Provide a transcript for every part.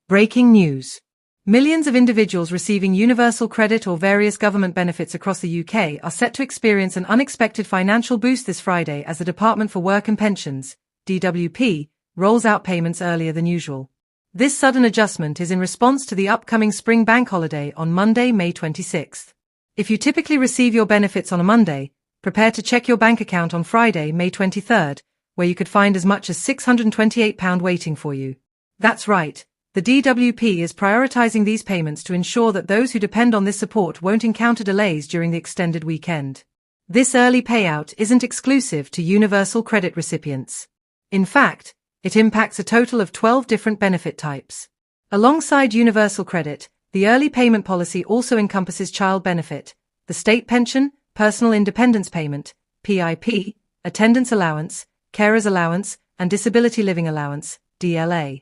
Breaking news. Millions of individuals receiving universal credit or various government benefits across the UK are set to experience an unexpected financial boost this Friday as the Department for Work and Pensions, DWP, rolls out payments earlier than usual. This sudden adjustment is in response to the upcoming spring bank holiday on Monday, May 26th. If you typically receive your benefits on a Monday, prepare to check your bank account on Friday, May 23rd, where you could find as much as £628 waiting for you. That's right. The DWP is prioritizing these payments to ensure that those who depend on this support won't encounter delays during the extended weekend. This early payout isn't exclusive to universal credit recipients. In fact, it impacts a total of 12 different benefit types. Alongside universal credit, the early payment policy also encompasses child benefit, the state pension, personal independence payment, PIP, attendance allowance, carers allowance, and disability living allowance, DLA.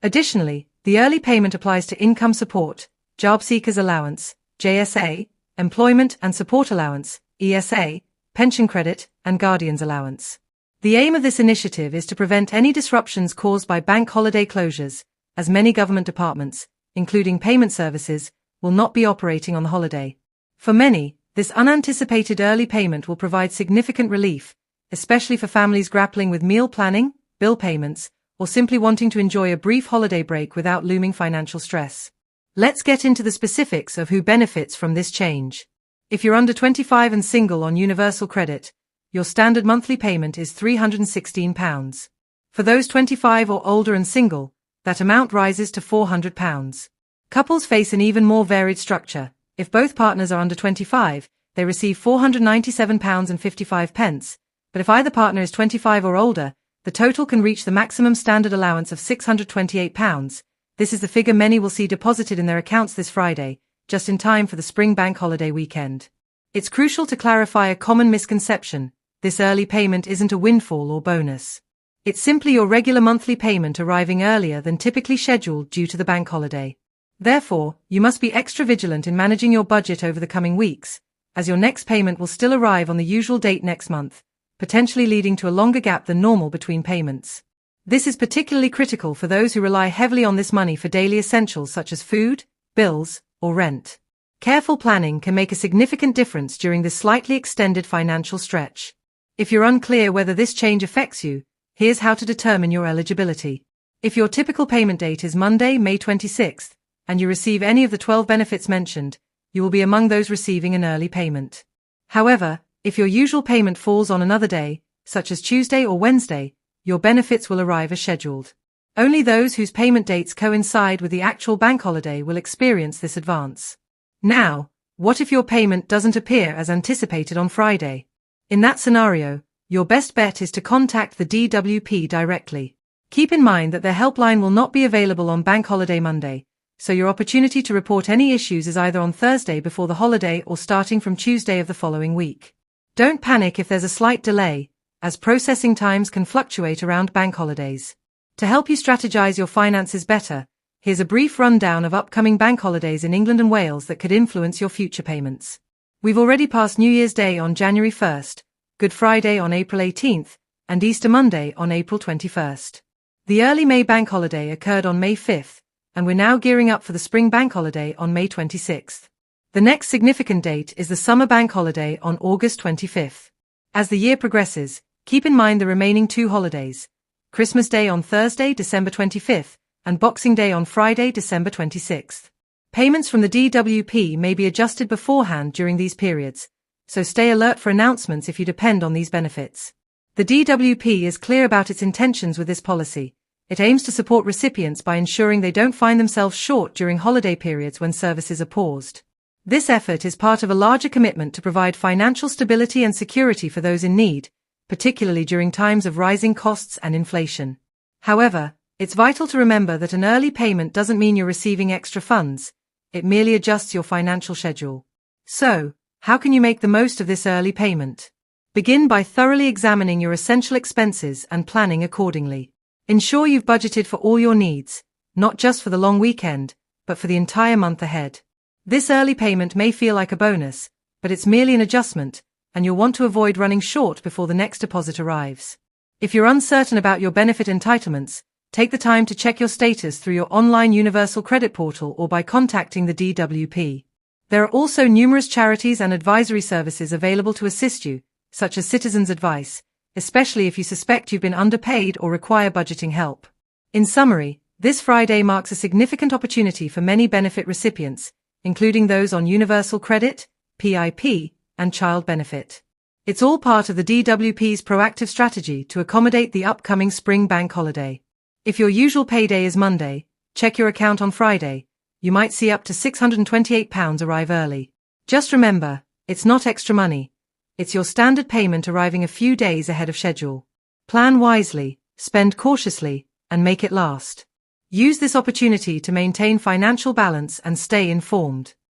Additionally, the early payment applies to income support, job seekers allowance, JSA, employment and support allowance, ESA, pension credit, and guardians allowance. The aim of this initiative is to prevent any disruptions caused by bank holiday closures, as many government departments, including payment services, will not be operating on the holiday. For many, this unanticipated early payment will provide significant relief, especially for families grappling with meal planning, bill payments, or simply wanting to enjoy a brief holiday break without looming financial stress. Let's get into the specifics of who benefits from this change. If you're under 25 and single on universal credit, your standard monthly payment is £316. For those 25 or older and single, that amount rises to £400. Couples face an even more varied structure. If both partners are under 25, they receive £497.55, but if either partner is 25 or older, the total can reach the maximum standard allowance of £628. This is the figure many will see deposited in their accounts this Friday, just in time for the spring bank holiday weekend. It's crucial to clarify a common misconception. This early payment isn't a windfall or bonus. It's simply your regular monthly payment arriving earlier than typically scheduled due to the bank holiday. Therefore, you must be extra vigilant in managing your budget over the coming weeks, as your next payment will still arrive on the usual date next month, potentially leading to a longer gap than normal between payments. This is particularly critical for those who rely heavily on this money for daily essentials such as food, bills, or rent. Careful planning can make a significant difference during this slightly extended financial stretch. If you're unclear whether this change affects you, here's how to determine your eligibility. If your typical payment date is Monday, May 26th, and you receive any of the 12 benefits mentioned, you will be among those receiving an early payment. However, if your usual payment falls on another day, such as Tuesday or Wednesday, your benefits will arrive as scheduled. Only those whose payment dates coincide with the actual bank holiday will experience this advance. Now, what if your payment doesn't appear as anticipated on Friday? In that scenario, your best bet is to contact the DWP directly. Keep in mind that their helpline will not be available on bank holiday Monday, so your opportunity to report any issues is either on Thursday before the holiday or starting from Tuesday of the following week. Don't panic if there's a slight delay, as processing times can fluctuate around bank holidays. To help you strategize your finances better, here's a brief rundown of upcoming bank holidays in England and Wales that could influence your future payments. We've already passed New Year's Day on January 1st, Good Friday on April 18th, and Easter Monday on April 21st. The early May bank holiday occurred on May 5th, and we're now gearing up for the spring bank holiday on May 26th. The next significant date is the summer bank holiday on August 25th. As the year progresses, keep in mind the remaining two holidays: Christmas Day on Thursday, December 25th, and Boxing Day on Friday, December 26th. Payments from the DWP may be adjusted beforehand during these periods, so stay alert for announcements if you depend on these benefits. The DWP is clear about its intentions with this policy. It aims to support recipients by ensuring they don't find themselves short during holiday periods when services are paused. This effort is part of a larger commitment to provide financial stability and security for those in need, particularly during times of rising costs and inflation. However, it's vital to remember that an early payment doesn't mean you're receiving extra funds. It merely adjusts your financial schedule. So, how can you make the most of this early payment? Begin by thoroughly examining your essential expenses and planning accordingly. Ensure you've budgeted for all your needs, not just for the long weekend, but for the entire month ahead. This early payment may feel like a bonus, but it's merely an adjustment, and you'll want to avoid running short before the next deposit arrives. If you're uncertain about your benefit entitlements, Take the time to check your status through your online universal credit portal or by contacting the DWP. There are also numerous charities and advisory services available to assist you, such as Citizens Advice, especially if you suspect you've been underpaid or require budgeting help. In summary, this Friday marks a significant opportunity for many benefit recipients, including those on universal credit, PIP, and child benefit. It's all part of the DWP's proactive strategy to accommodate the upcoming spring bank holiday. If your usual payday is Monday, check your account on Friday. You might see up to £628 arrive early. Just remember, it's not extra money. It's your standard payment arriving a few days ahead of schedule. Plan wisely, spend cautiously, and make it last. Use this opportunity to maintain financial balance and stay informed.